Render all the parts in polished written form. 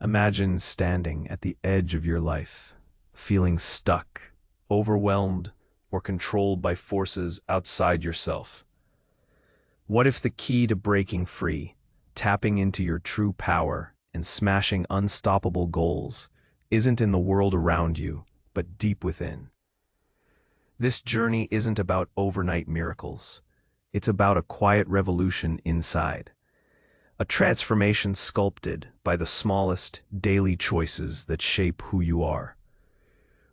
Imagine standing at the edge of your life, feeling stuck, overwhelmed, or controlled by forces outside yourself. What if the key to breaking free, tapping into your true power, and smashing unstoppable goals isn't in the world around you, but deep within? This journey isn't about overnight miracles. It's about a quiet revolution inside. A transformation sculpted by the smallest daily choices that shape who you are.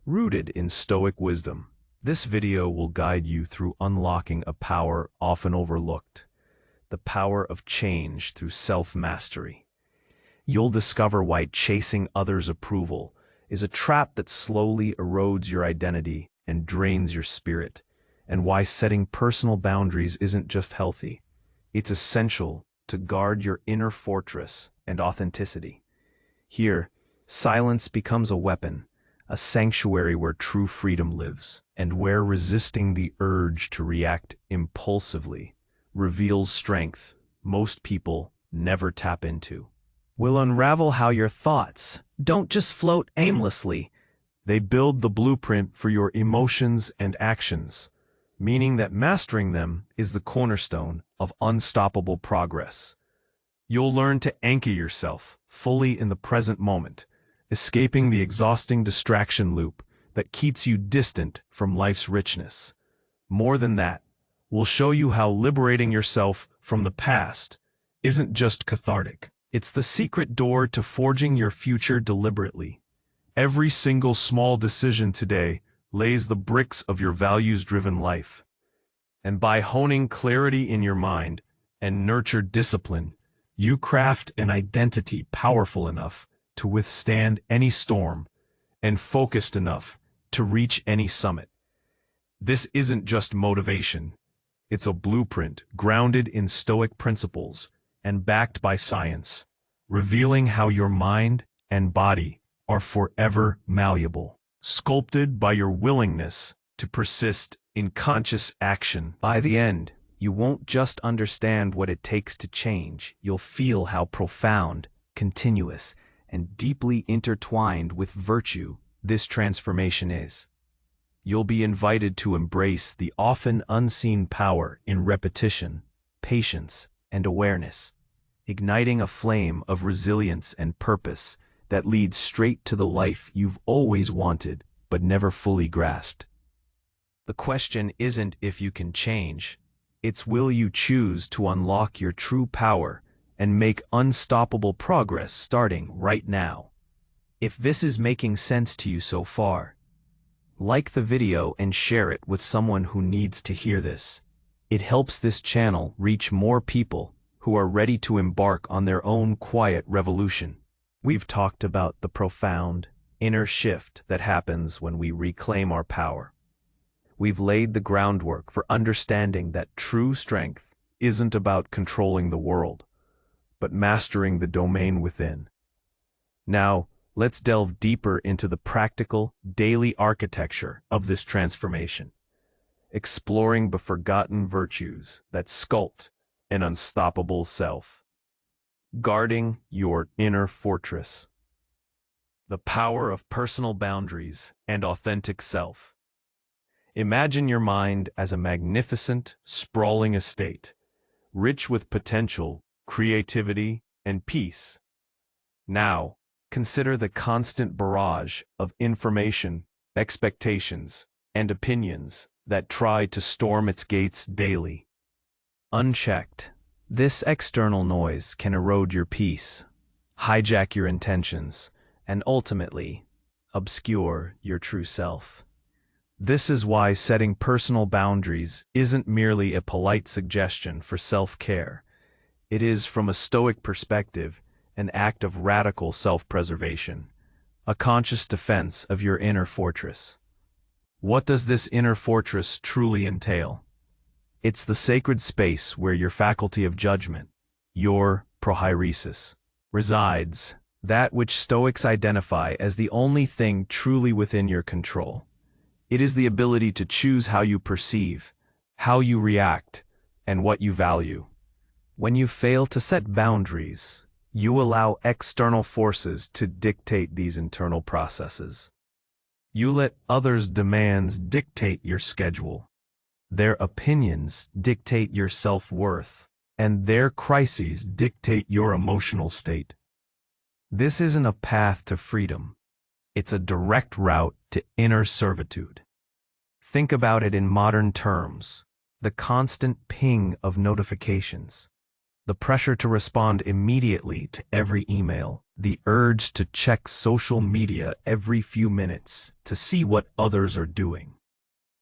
Rooted in Stoic wisdom, this video will guide you through unlocking a power often overlooked, the power of change through self-mastery. You'll discover why chasing others' approval is a trap that slowly erodes your identity and drains your spirit, and why setting personal boundaries isn't just healthy, it's essential to guard your inner fortress and authenticity. Here, silence becomes a weapon, a sanctuary where true freedom lives, and where resisting the urge to react impulsively reveals strength most people never tap into. We'll unravel how your thoughts don't just float aimlessly. They build the blueprint for your emotions and actions, meaning that mastering them is the cornerstone of unstoppable progress. You'll learn to anchor yourself fully in the present moment, escaping the exhausting distraction loop that keeps you distant from life's richness. More than that, we'll show you how liberating yourself from the past isn't just cathartic. It's the secret door to forging your future deliberately. Every single small decision today lays the bricks of your values-driven life. And by honing clarity in your mind and nurture discipline, you craft an identity powerful enough to withstand any storm and focused enough to reach any summit. This isn't just motivation. It's a blueprint grounded in Stoic principles and backed by science, revealing how your mind and body are forever malleable, sculpted by your willingness to persist in conscious action. By the end, you won't just understand what it takes to change, you'll feel how profound, continuous, and deeply intertwined with virtue this transformation is. You'll be invited to embrace the often unseen power in repetition, patience, and awareness, igniting a flame of resilience and purpose that leads straight to the life you've always wanted but never fully grasped. The question isn't if you can change, it's will you choose to unlock your true power and make unstoppable progress starting right now. If this is making sense to you so far, like the video and share it with someone who needs to hear this. It helps this channel reach more people who are ready to embark on their own quiet revolution. We've talked about the profound inner shift that happens when we reclaim our power. We've laid the groundwork for understanding that true strength isn't about controlling the world, but mastering the domain within. Now, let's delve deeper into the practical, daily architecture of this transformation, exploring the forgotten virtues that sculpt an unstoppable self. Guarding your inner fortress. The power of personal boundaries and authentic self. Imagine your mind as a magnificent, sprawling estate, rich with potential, creativity, and peace. Now, consider the constant barrage of information, expectations, and opinions that try to storm its gates daily. Unchecked, this external noise can erode your peace, hijack your intentions, and ultimately obscure your true self. This is why setting personal boundaries isn't merely a polite suggestion for self-care. It is, from a Stoic perspective, an act of radical self-preservation, a conscious defense of your inner fortress. What does this inner fortress truly entail? It's the sacred space where your faculty of judgment, your prohairesis, resides, that which Stoics identify as the only thing truly within your control. It is the ability to choose how you perceive, how you react, and what you value. When you fail to set boundaries, You allow external forces to dictate these internal processes. You let others' demands dictate your schedule. Their opinions dictate your self-worth, and their crises dictate your emotional state. This isn't a path to freedom. It's a direct route to inner servitude. Think about it in modern terms: the constant ping of notifications, the pressure to respond immediately to every email, the urge to check social media every few minutes to see what others are doing,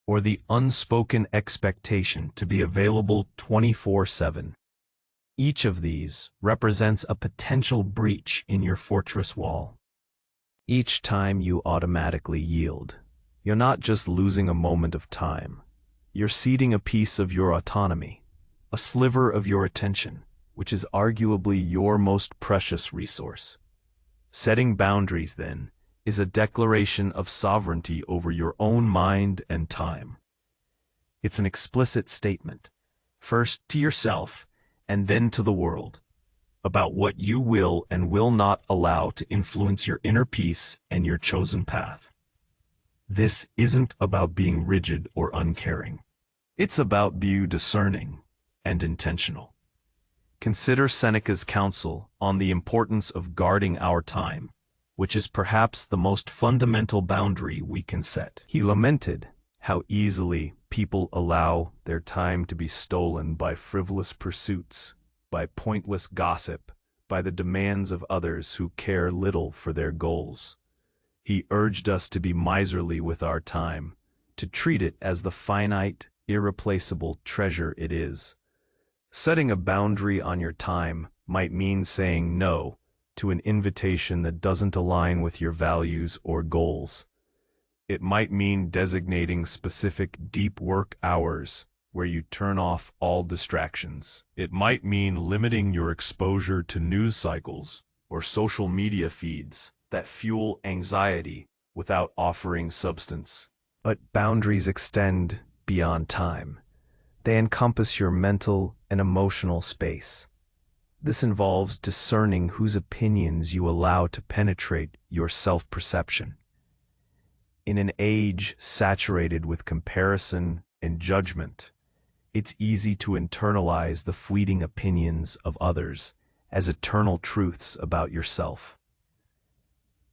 or the unspoken expectation to be available 24/7. Each of these represents a potential breach in your fortress wall. Each time you automatically yield, you're not just losing a moment of time. You're ceding a piece of your autonomy, a sliver of your attention, which is arguably your most precious resource. Setting boundaries, then, is a declaration of sovereignty over your own mind and time. It's an explicit statement, first to yourself and then to the world, about what you will and will not allow to influence your inner peace and your chosen path. This isn't about being rigid or uncaring. It's about being discerning and intentional. Consider Seneca's counsel on the importance of guarding our time, which is perhaps the most fundamental boundary we can set. He lamented how easily people allow their time to be stolen by frivolous pursuits, by pointless gossip, by the demands of others who care little for their goals. He urged us to be miserly with our time, to treat it as the finite, irreplaceable treasure it is. Setting a boundary on your time might mean saying no to an invitation that doesn't align with your values or goals. It might mean designating specific deep work hours where you turn off all distractions. It might mean limiting your exposure to news cycles or social media feeds that fuel anxiety without offering substance. But boundaries extend beyond time. They encompass your mental and emotional space. This involves discerning whose opinions you allow to penetrate your self-perception. In an age saturated with comparison and judgment, it's easy to internalize the fleeting opinions of others as eternal truths about yourself.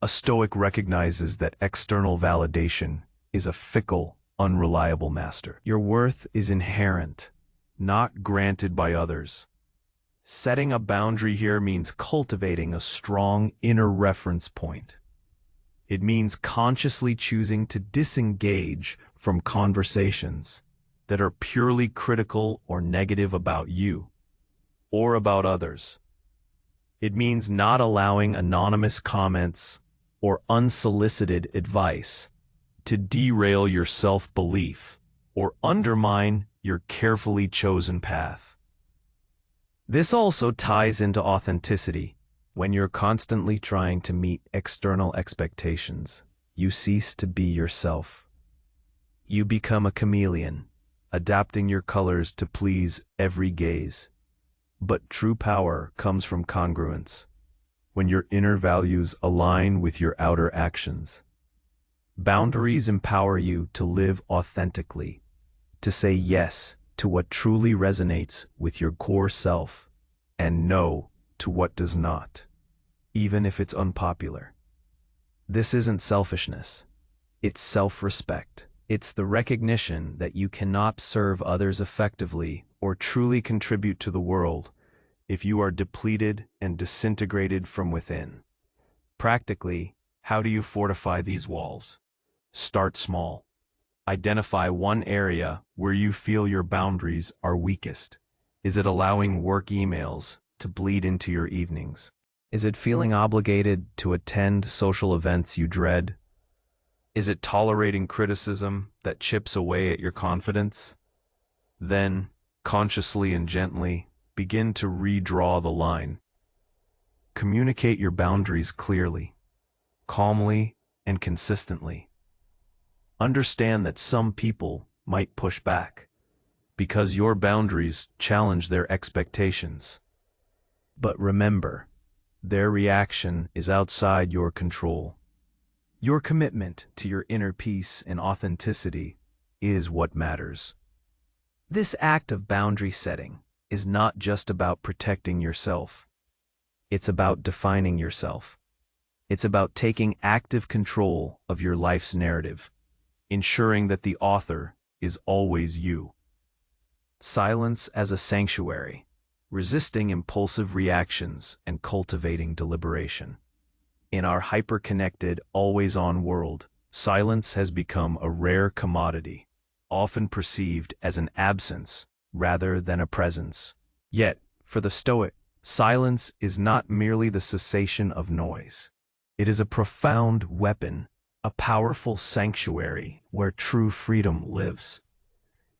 A Stoic recognizes that external validation is a fickle, unreliable master. Your worth is inherent, not granted by others. Setting a boundary here means cultivating a strong inner reference point. It means consciously choosing to disengage from conversations that are purely critical or negative about you or about others. It means not allowing anonymous comments or unsolicited advice to derail your self-belief or undermine your carefully chosen path. This also ties into authenticity. When you're constantly trying to meet external expectations, you cease to be yourself. You become a chameleon, adapting your colors to please every gaze. But true power comes from congruence, when your inner values align with your outer actions. Boundaries empower you to live authentically, to say yes to what truly resonates with your core self, and no to what does not, even if it's unpopular. This isn't selfishness. It's self-respect. It's the recognition that you cannot serve others effectively or truly contribute to the world if you are depleted and disintegrated from within. Practically, how do you fortify these walls? Start small. Identify one area where you feel your boundaries are weakest. Is it allowing work emails to bleed into your evenings? Is it feeling obligated to attend social events you dread? Is it tolerating criticism that chips away at your confidence? Then, consciously and gently, begin to redraw the line. Communicate your boundaries clearly, calmly, and consistently. Understand that some people might push back because your boundaries challenge their expectations. But remember, Their reaction is outside your control. Your commitment to your inner peace and authenticity is what matters. This act of boundary setting is not just about protecting yourself. It's about defining yourself. It's about taking active control of your life's narrative, ensuring that the author is always you. Silence as a sanctuary, resisting impulsive reactions and cultivating deliberation. In our hyper-connected, always-on world, silence has become a rare commodity, often perceived as an absence rather than a presence. Yet, for the Stoic, silence is not merely the cessation of noise. It is a profound weapon, a powerful sanctuary where true freedom lives.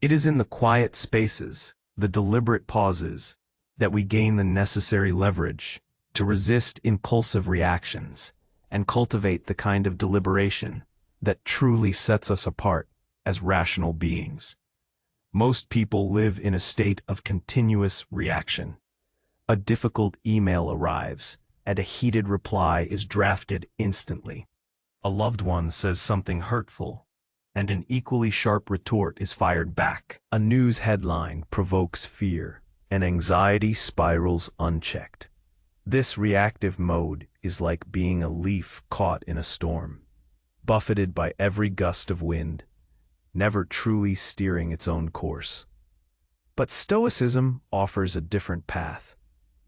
It is in the quiet spaces, the deliberate pauses, that we gain the necessary leverage to resist impulsive reactions and cultivate the kind of deliberation that truly sets us apart as rational beings. Most people live in a state of continuous reaction. A difficult email arrives, and a heated reply is drafted instantly. A loved one says something hurtful, and an equally sharp retort is fired back. A news headline provokes fear, and anxiety spirals unchecked. This reactive mode is like being a leaf caught in a storm, buffeted by every gust of wind, never truly steering its own course. But Stoicism offers a different path,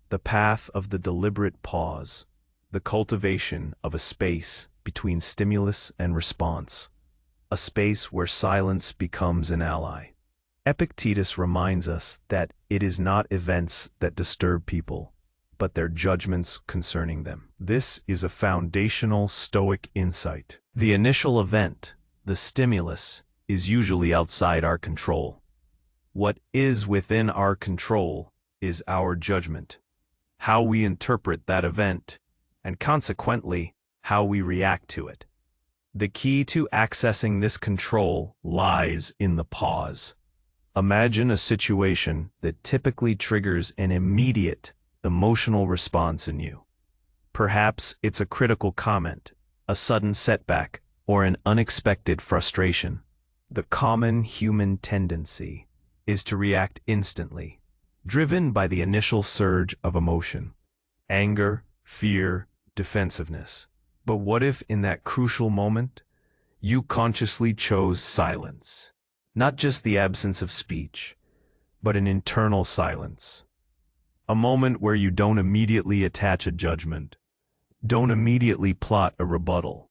the path of the deliberate pause, the cultivation of a space between stimulus and response, a space where silence becomes an ally. Epictetus reminds us that it is not events that disturb people, but their judgments concerning them. This is a foundational Stoic insight. The initial event, the stimulus, is usually outside our control. What is within our control is our judgment, how we interpret that event, and consequently, how we react to it. The key to accessing this control lies in the pause. Imagine a situation that typically triggers an immediate emotional response in you. Perhaps it's a critical comment, a sudden setback, or an unexpected frustration. The common human tendency is to react instantly, driven by the initial surge of emotion, anger, fear, defensiveness. But what if in that crucial moment, you consciously chose silence? Not just the absence of speech, but an internal silence. A moment where you don't immediately attach a judgment, don't immediately plot a rebuttal,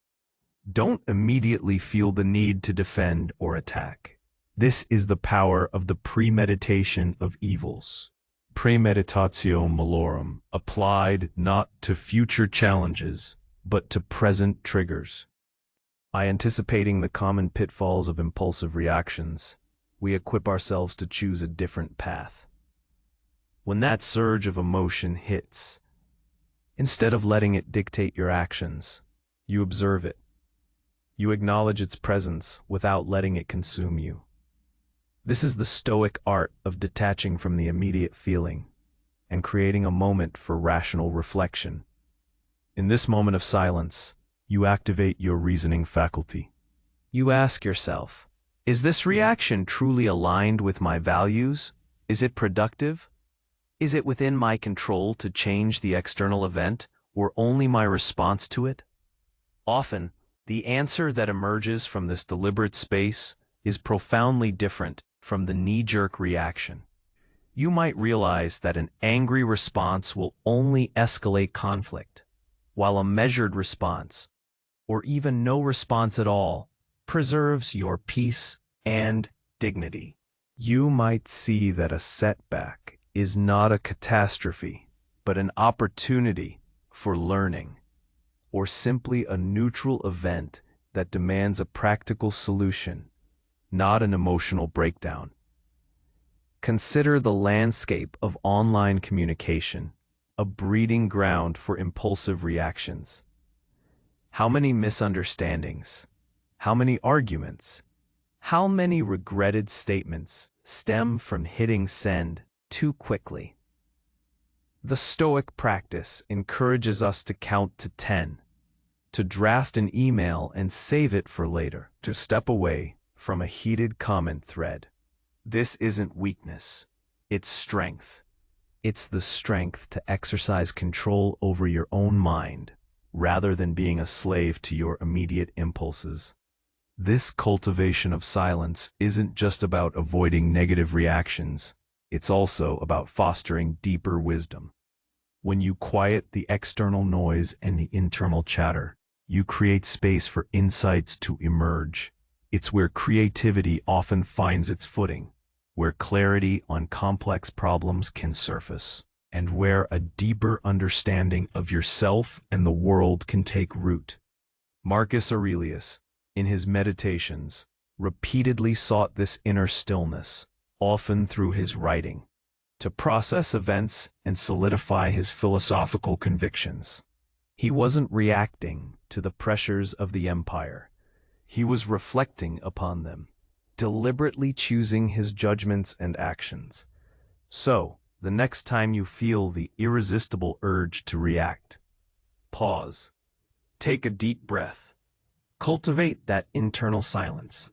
don't immediately feel the need to defend or attack. This is the power of the premeditation of evils. Premeditatio malorum, applied not to future challenges, but to present triggers. By anticipating the common pitfalls of impulsive reactions, we equip ourselves to choose a different path. When that surge of emotion hits, instead of letting it dictate your actions, you observe it. You acknowledge its presence without letting it consume you. This is the Stoic art of detaching from the immediate feeling and creating a moment for rational reflection. In this moment of silence, you activate your reasoning faculty. You ask yourself, is this reaction truly aligned with my values? Is it productive? Is it within my control to change the external event, or only my response to it? Often, the answer that emerges from this deliberate space is profoundly different from the knee-jerk reaction. You might realize that an angry response will only escalate conflict, while a measured response, or even no response at all, preserves your peace and dignity. You might see that a setback is not a catastrophe, but an opportunity for learning, or simply a neutral event that demands a practical solution, not an emotional breakdown. Consider the landscape of online communication, a breeding ground for impulsive reactions. How many misunderstandings, how many arguments, how many regretted statements stem from hitting send too quickly? The Stoic practice encourages us to count to 10, to draft an email and save it for later, to step away from a heated comment thread. This isn't weakness, it's strength. It's the strength to exercise control over your own mind, rather than being a slave to your immediate impulses. This cultivation of silence isn't just about avoiding negative reactions, it's also about fostering deeper wisdom. When you quiet the external noise and the internal chatter, you create space for insights to emerge. It's where creativity often finds its footing, where clarity on complex problems can surface, and where a deeper understanding of yourself and the world can take root. Marcus Aurelius, in his meditations, repeatedly sought this inner stillness, often through his writing, to process events and solidify his philosophical convictions. He wasn't reacting to the pressures of the empire. He was reflecting upon them, deliberately choosing his judgments and actions. So, the next time you feel the irresistible urge to react, pause, take a deep breath, cultivate that internal silence.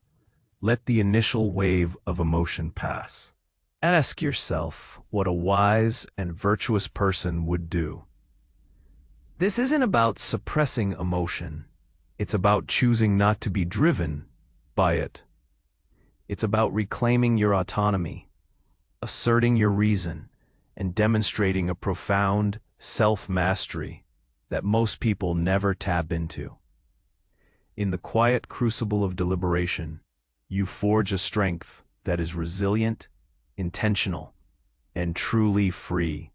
Let the initial wave of emotion pass. Ask yourself what a wise and virtuous person would do. This isn't about suppressing emotion. It's about choosing not to be driven by it. It's about reclaiming your autonomy, asserting your reason, and demonstrating a profound self-mastery that most people never tap into. In the quiet crucible of deliberation, you forge a strength that is resilient, intentional, and truly free.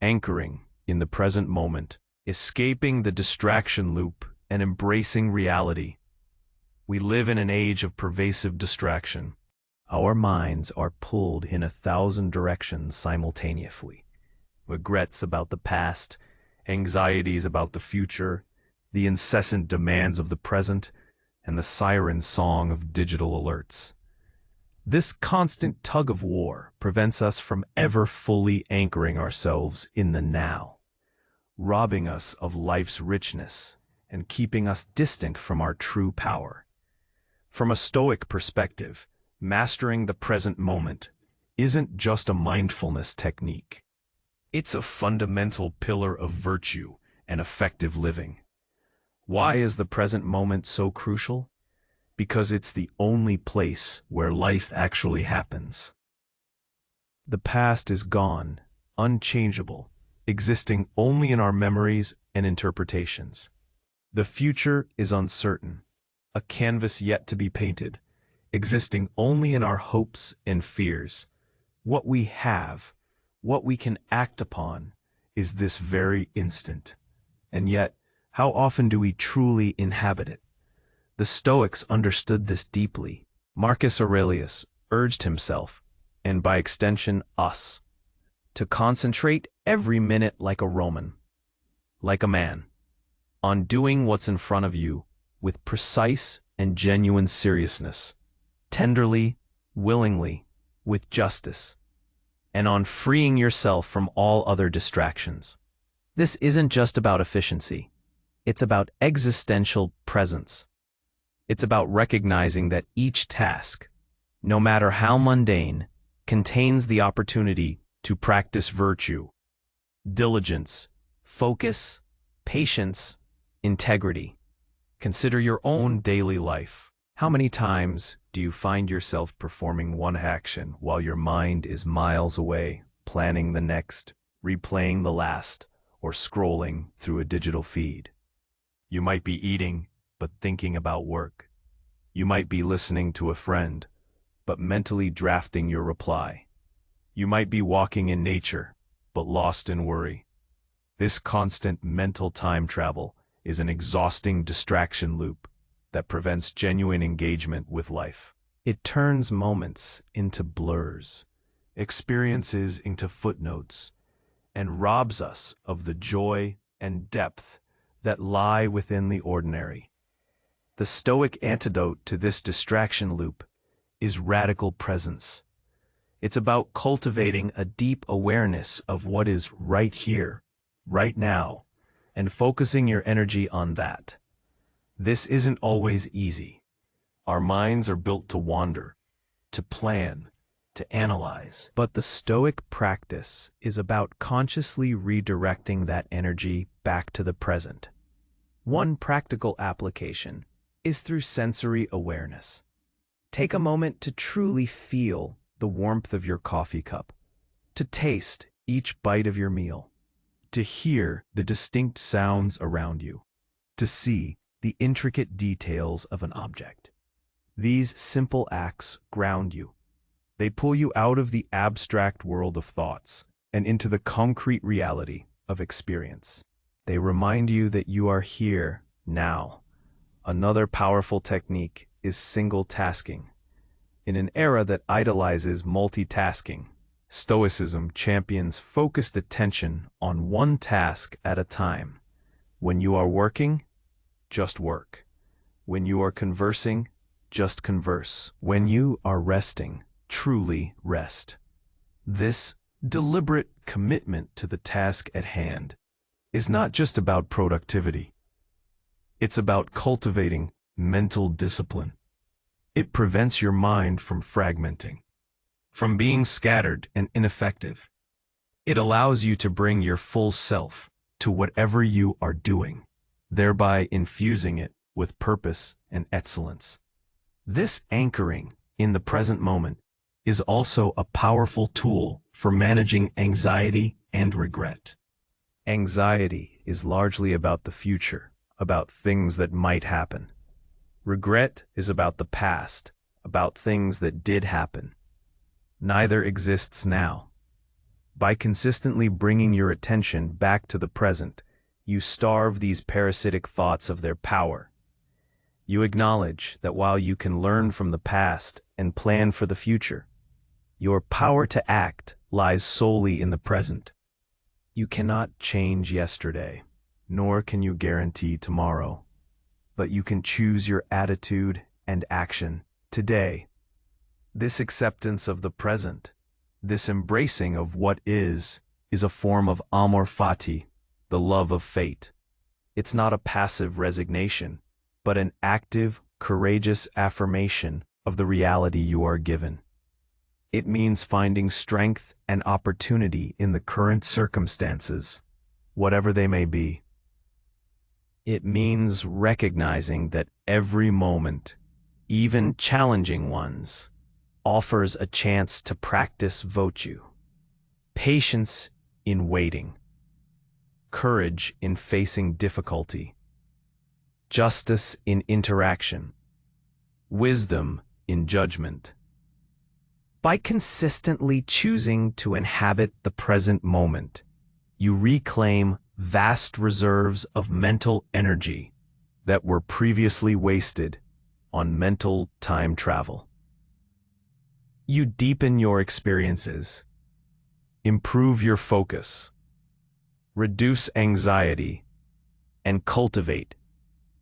Anchoring in the present moment, escaping the distraction loop, and embracing reality. We live in an age of pervasive distraction. Our minds are pulled in 1,000 directions simultaneously. Regrets about the past, anxieties about the future, the incessant demands of the present, and the siren song of digital alerts. This constant tug-of-war prevents us from ever fully anchoring ourselves in the now, robbing us of life's richness and keeping us distant from our true power. From a Stoic perspective, mastering the present moment isn't just a mindfulness technique. It's a fundamental pillar of virtue and effective living. Why is the present moment so crucial? Because it's the only place where life actually happens. The past is gone, unchangeable, existing only in our memories and interpretations. The future is uncertain, a canvas yet to be painted, existing only in our hopes and fears. What we have, what we can act upon, is this very instant. And yet, how often do we truly inhabit it? The Stoics understood this deeply. Marcus Aurelius urged himself, and by extension us, to concentrate every minute like a Roman, like a man, on doing what's in front of you with precise and genuine seriousness, tenderly, willingly, with justice, and on freeing yourself from all other distractions. This isn't just about efficiency. It's about existential presence. It's about recognizing that each task, no matter how mundane, contains the opportunity to practice virtue, diligence, focus, patience, integrity. Consider your own daily life. How many times do you find yourself performing one action while your mind is miles away, planning the next, replaying the last, or scrolling through a digital feed? You might be eating, but thinking about work. You might be listening to a friend, but mentally drafting your reply. You might be walking in nature, but lost in worry. This constant mental time travel is an exhausting distraction loop that prevents genuine engagement with life. It turns moments into blurs, experiences into footnotes, and robs us of the joy and depth that lie within the ordinary. The Stoic antidote to this distraction loop is radical presence. It's about cultivating a deep awareness of what is right here, right now, and focusing your energy on that. This isn't always easy. Our minds are built to wander, to plan, to analyze. But the Stoic practice is about consciously redirecting that energy back to the present. One practical application is through sensory awareness. Take a moment to truly feel the warmth of your coffee cup, to taste each bite of your meal, to hear the distinct sounds around you, to see the intricate details of an object. These simple acts ground you. They pull you out of the abstract world of thoughts and into the concrete reality of experience. They remind you that you are here now. Another powerful technique is single tasking. In an era that idolizes multitasking, Stoicism champions focused attention on one task at a time. When you are working, just work. When you are conversing, just converse. When you are resting, truly rest. This deliberate commitment to the task at hand is not just about productivity. It's about cultivating mental discipline. It prevents your mind from fragmenting, from being scattered and ineffective. It allows you to bring your full self to whatever you are doing, thereby infusing it with purpose and excellence. This anchoring in the present moment is also a powerful tool for managing anxiety and regret. Anxiety is largely about the future, about things that might happen. Regret is about the past, about things that did happen. Neither exists now. By consistently bringing your attention back to the present, you starve these parasitic thoughts of their power. You acknowledge that while you can learn from the past and plan for the future, your power to act lies solely in the present. You cannot change yesterday, nor can you guarantee tomorrow, but you can choose your attitude and action today. This acceptance of the present, this embracing of what is a form of amor fati, the love of fate. It's not a passive resignation, but an active, courageous affirmation of the reality you are given. It means finding strength and opportunity in the current circumstances, whatever they may be. It means recognizing that every moment, even challenging ones, offers a chance to practice virtue, patience in waiting, courage in facing difficulty, justice in interaction, wisdom in judgment. By consistently choosing to inhabit the present moment, you reclaim vast reserves of mental energy that were previously wasted on mental time travel. You deepen your experiences, improve your focus, reduce anxiety, and cultivate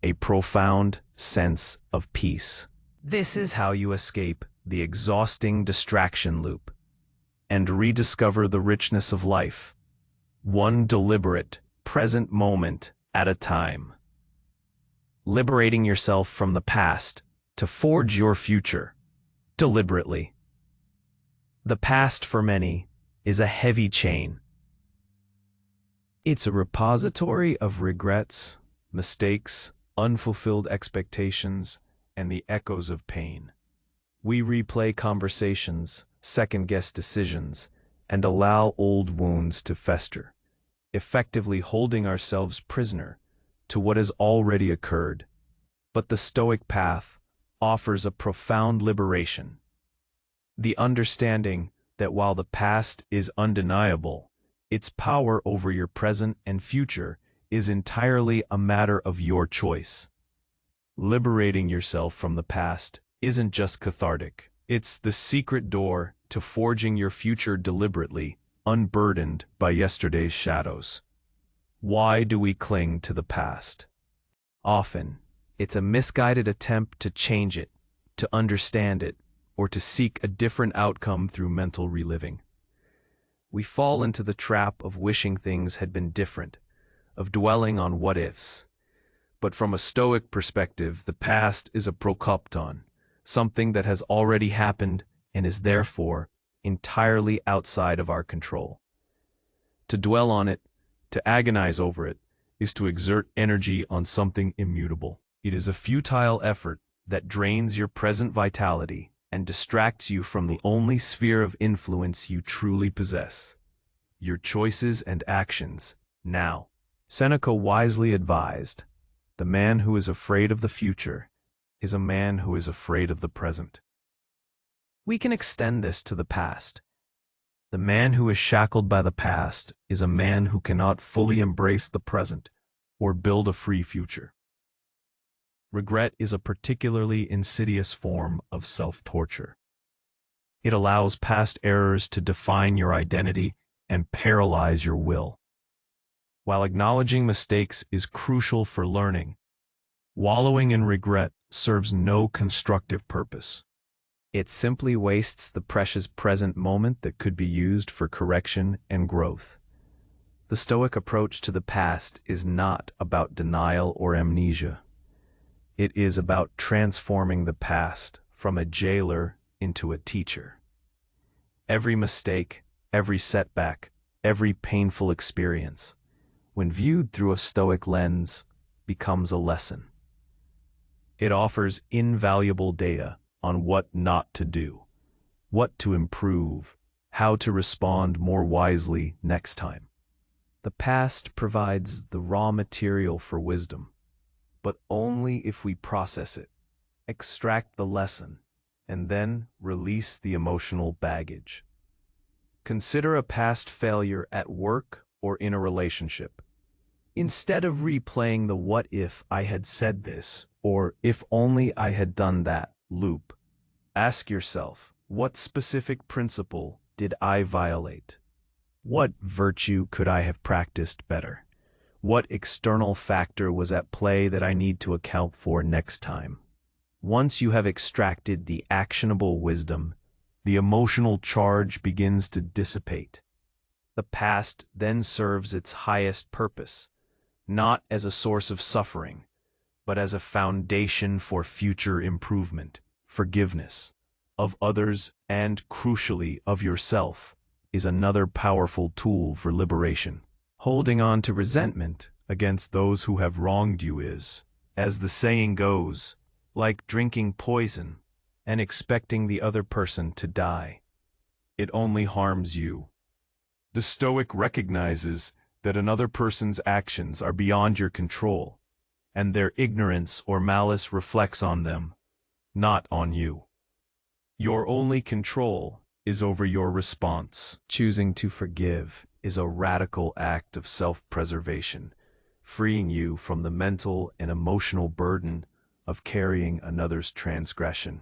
a profound sense of peace. This is how you escape the exhausting distraction loop and rediscover the richness of life, one deliberate, present moment at a time. Liberating yourself from the past to forge your future, deliberately. The past, for many, is a heavy chain. It's a repository of regrets, mistakes, unfulfilled expectations, and the echoes of pain. We replay conversations, second-guess decisions, and allow old wounds to fester, effectively holding ourselves prisoner to what has already occurred. But the Stoic path offers a profound liberation. The understanding that while the past is undeniable, its power over your present and future is entirely a matter of your choice. Liberating yourself from the past isn't just cathartic. It's the secret door to forging your future deliberately, unburdened by yesterday's shadows. Why do we cling to the past? Often, it's a misguided attempt to change it, to understand it, or to seek a different outcome through mental reliving. We fall into the trap of wishing things had been different, of dwelling on what-ifs. But from a Stoic perspective, the past is a prokopton, something that has already happened and is therefore entirely outside of our control. To dwell on it, to agonize over it, is to exert energy on something immutable. It is a futile effort that drains your present vitality and distracts you from the only sphere of influence you truly possess: your choices and actions, now. Seneca wisely advised, "The man who is afraid of the future is a man who is afraid of the present." We can extend this to the past. The man who is shackled by the past is a man who cannot fully embrace the present or build a free future. Regret is a particularly insidious form of self-torture. It allows past errors to define your identity and paralyze your will. While acknowledging mistakes is crucial for learning, wallowing in regret serves no constructive purpose. It simply wastes the precious present moment that could be used for correction and growth. The Stoic approach to the past is not about denial or amnesia. It is about transforming the past from a jailer into a teacher. Every mistake, every setback, every painful experience, when viewed through a Stoic lens, becomes a lesson. It offers invaluable data on what not to do, what to improve, how to respond more wisely next time. The past provides the raw material for wisdom, but only if we process it, extract the lesson, and then release the emotional baggage. Consider a past failure at work or in a relationship. Instead of replaying the "what if I had said this" or "if only I had done that" loop, ask yourself, what specific principle did I violate? What virtue could I have practiced better? What external factor was at play that I need to account for next time? Once you have extracted the actionable wisdom, the emotional charge begins to dissipate. The past then serves its highest purpose, not as a source of suffering, but as a foundation for future improvement. Forgiveness of others and, crucially, of yourself is another powerful tool for liberation. Holding on to resentment against those who have wronged you is, as the saying goes, like drinking poison and expecting the other person to die. It only harms you. The Stoic recognizes that another person's actions are beyond your control, and their ignorance or malice reflects on them, not on you. Your only control is over your response. Choosing to forgive is a radical act of self-preservation, freeing you from the mental and emotional burden of carrying another's transgression.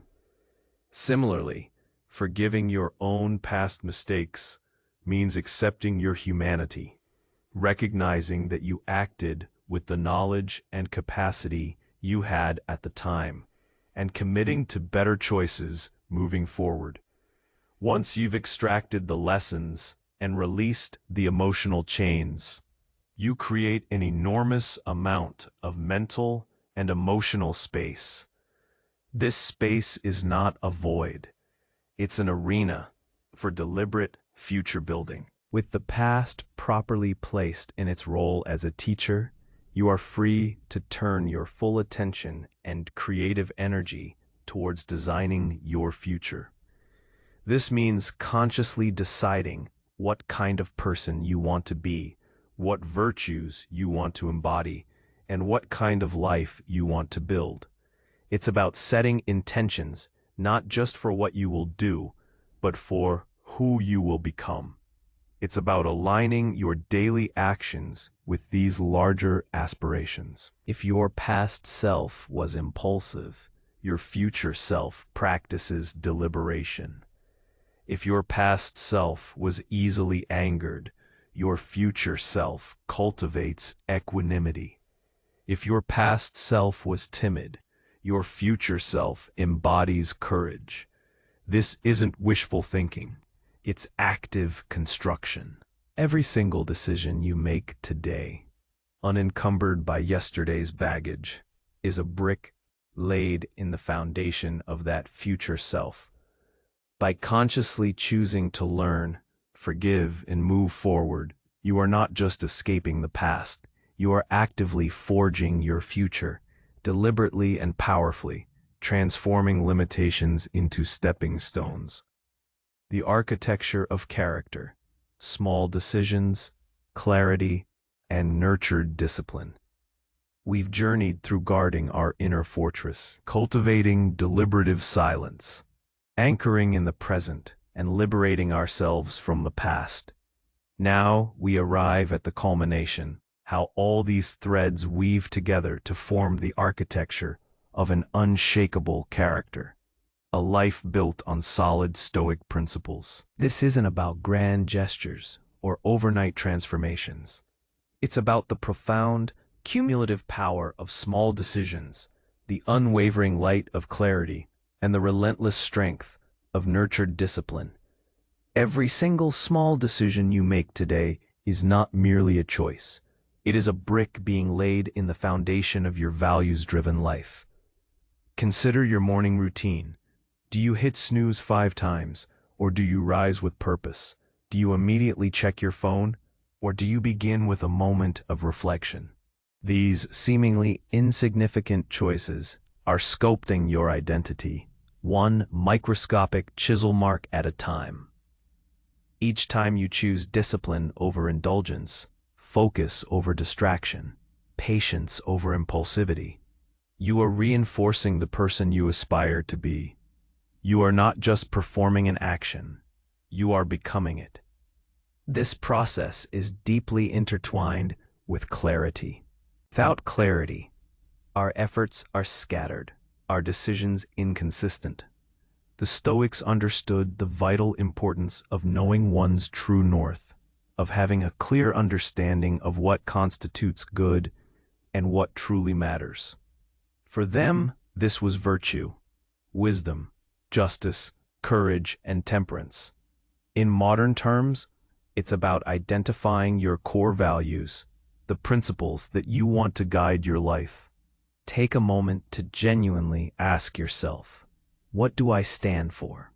Similarly, forgiving your own past mistakes means accepting your humanity, recognizing that you acted with the knowledge and capacity you had at the time, and committing to better choices moving forward. Once you've extracted the lessons and released the emotional chains, you create an enormous amount of mental and emotional space. This space is not a void. It's an arena for deliberate future building. With the past properly placed in its role as a teacher, you are free to turn your full attention and creative energy towards designing your future. This means consciously deciding what kind of person you want to be, what virtues you want to embody, and what kind of life you want to build. It's about setting intentions, not just for what you will do, but for who you will become. It's about aligning your daily actions with these larger aspirations. If your past self was impulsive, your future self practices deliberation. If your past self was easily angered, your future self cultivates equanimity. If your past self was timid, your future self embodies courage. This isn't wishful thinking. It's active construction. Every single decision you make today, unencumbered by yesterday's baggage, is a brick laid in the foundation of that future self. By consciously choosing to learn, forgive, and move forward, you are not just escaping the past, you are actively forging your future, deliberately and powerfully, transforming limitations into stepping stones. The architecture of character, small decisions, clarity, and nurtured discipline. We've journeyed through guarding our inner fortress, cultivating deliberative silence, anchoring in the present, and liberating ourselves from the past. Now we arrive at the culmination, how all these threads weave together to form the architecture of an unshakable character, a life built on solid Stoic principles. This isn't about grand gestures or overnight transformations. It's about the profound, cumulative power of small decisions, the unwavering light of clarity, and the relentless strength of nurtured discipline. Every single small decision you make today is not merely a choice. It is a brick being laid in the foundation of your values-driven life. Consider your morning routine. Do you hit snooze 5 times, or do you rise with purpose? Do you immediately check your phone, or do you begin with a moment of reflection? These seemingly insignificant choices are sculpting your identity, one microscopic chisel mark at a time. Each time you choose discipline over indulgence, focus over distraction, patience over impulsivity, you are reinforcing the person you aspire to be. You are not just performing an action, you are becoming it. This process is deeply intertwined with clarity. Without clarity, our efforts are scattered, our decisions inconsistent. The Stoics understood the vital importance of knowing one's true north, of having a clear understanding of what constitutes good and what truly matters. For them, this was virtue, wisdom, justice, courage, and temperance. In modern terms, it's about identifying your core values, the principles that you want to guide your life. Take a moment to genuinely ask yourself, what do I stand for?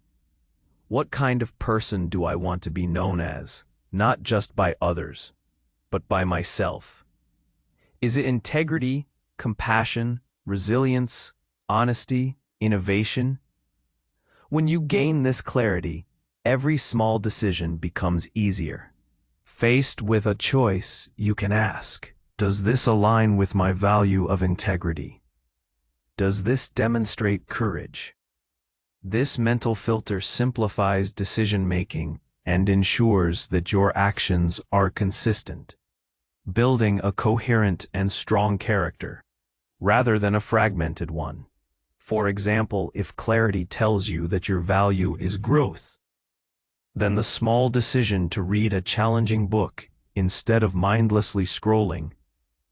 What kind of person do I want to be known as, not just by others, but by myself? Is it integrity, compassion, resilience, honesty, innovation? When you gain this clarity, every small decision becomes easier. Faced with a choice, you can ask, does this align with my value of integrity? Does this demonstrate courage? This mental filter simplifies decision-making and ensures that your actions are consistent, building a coherent and strong character, rather than a fragmented one. For example, if clarity tells you that your value is growth, then the small decision to read a challenging book instead of mindlessly scrolling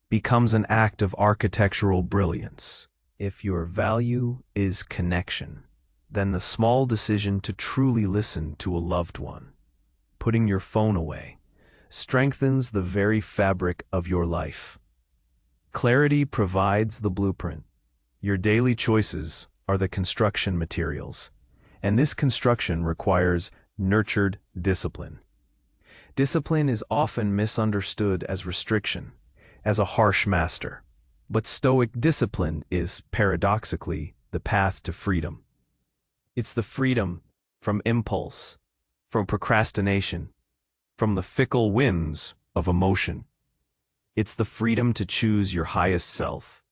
becomes an act of architectural brilliance. If your value is connection, then the small decision to truly listen to a loved one, putting your phone away, strengthens the very fabric of your life. Clarity provides the blueprint. Your daily choices are the construction materials, and this construction requires nurtured discipline. Discipline is often misunderstood as restriction, as a harsh master, but Stoic discipline is, paradoxically, the path to freedom. It's the freedom from impulse, from procrastination, from the fickle whims of emotion. It's the freedom to choose your highest self,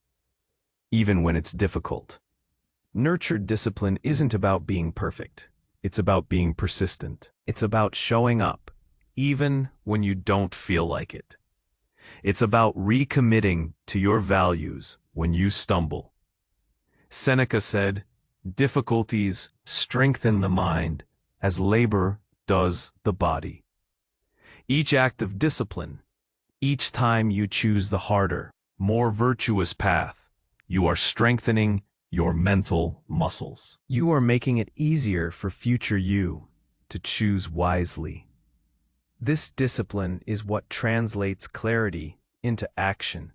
even when it's difficult. Nurtured discipline isn't about being perfect. It's about being persistent. It's about showing up, even when you don't feel like it. It's about recommitting to your values when you stumble. Seneca said, "Difficulties strengthen the mind as labor does the body." Each act of discipline, each time you choose the harder, more virtuous path, you are strengthening your mental muscles. You are making it easier for future you to choose wisely. This discipline is what translates clarity into action.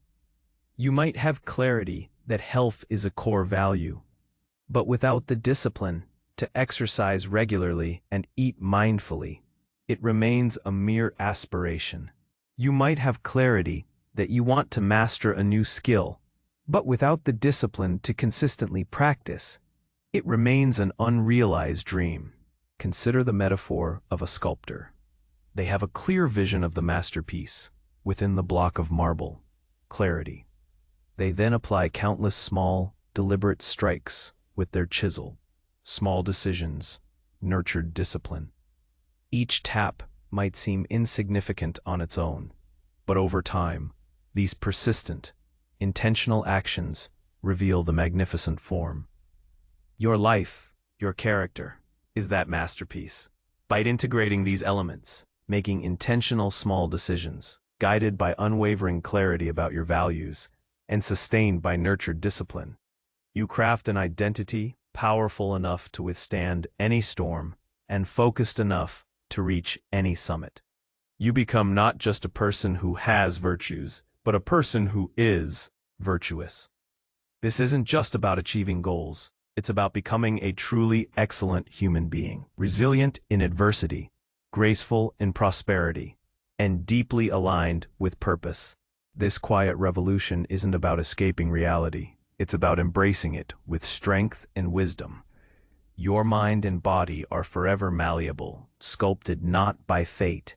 You might have clarity that health is a core value, but without the discipline to exercise regularly and eat mindfully, it remains a mere aspiration. You might have clarity that you want to master a new skill, but without the discipline to consistently practice, it remains an unrealized dream. Consider the metaphor of a sculptor. They have a clear vision of the masterpiece within the block of marble, clarity. They then apply countless small, deliberate strikes with their chisel, small decisions, nurtured discipline. Each tap might seem insignificant on its own, but over time, these persistent, intentional actions reveal the magnificent form. Your life, your character, is that masterpiece. By integrating these elements, making intentional small decisions, guided by unwavering clarity about your values, and sustained by nurtured discipline, you craft an identity powerful enough to withstand any storm and focused enough to reach any summit. You become not just a person who has virtues, but a person who is virtuous. This isn't just about achieving goals. It's about becoming a truly excellent human being, resilient in adversity, graceful in prosperity, and deeply aligned with purpose. This quiet revolution isn't about escaping reality. It's about embracing it with strength and wisdom. Your mind and body are forever malleable, sculpted not by fate,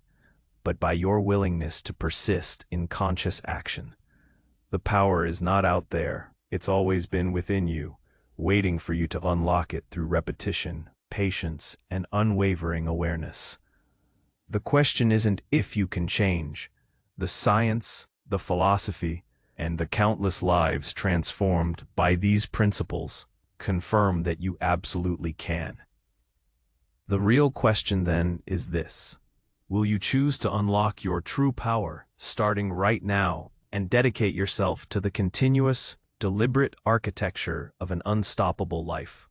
but by your willingness to persist in conscious action. The power is not out there. It's always been within you, waiting for you to unlock it through repetition, patience, and unwavering awareness. The question isn't if you can change. The science, the philosophy, and the countless lives transformed by these principles confirm that you absolutely can. The real question then is this: will you choose to unlock your true power, starting right now, and dedicate yourself to the continuous, deliberate architecture of an unstoppable life?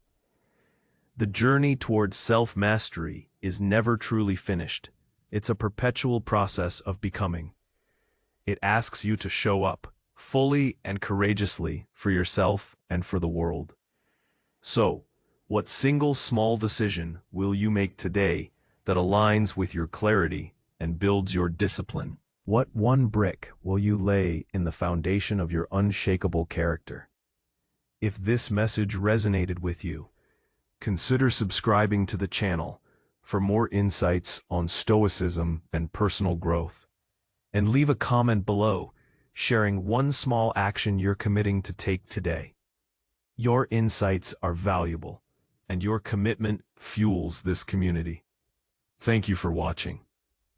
The journey towards self-mastery is never truly finished. It's a perpetual process of becoming. It asks you to show up, fully and courageously, for yourself and for the world. So, what single small decision will you make today that aligns with your clarity and builds your discipline? What one brick will you lay in the foundation of your unshakable character? If this message resonated with you, consider subscribing to the channel for more insights on Stoicism and personal growth. And leave a comment below, sharing one small action you're committing to take today. Your insights are valuable, and your commitment fuels this community. Thank you for watching.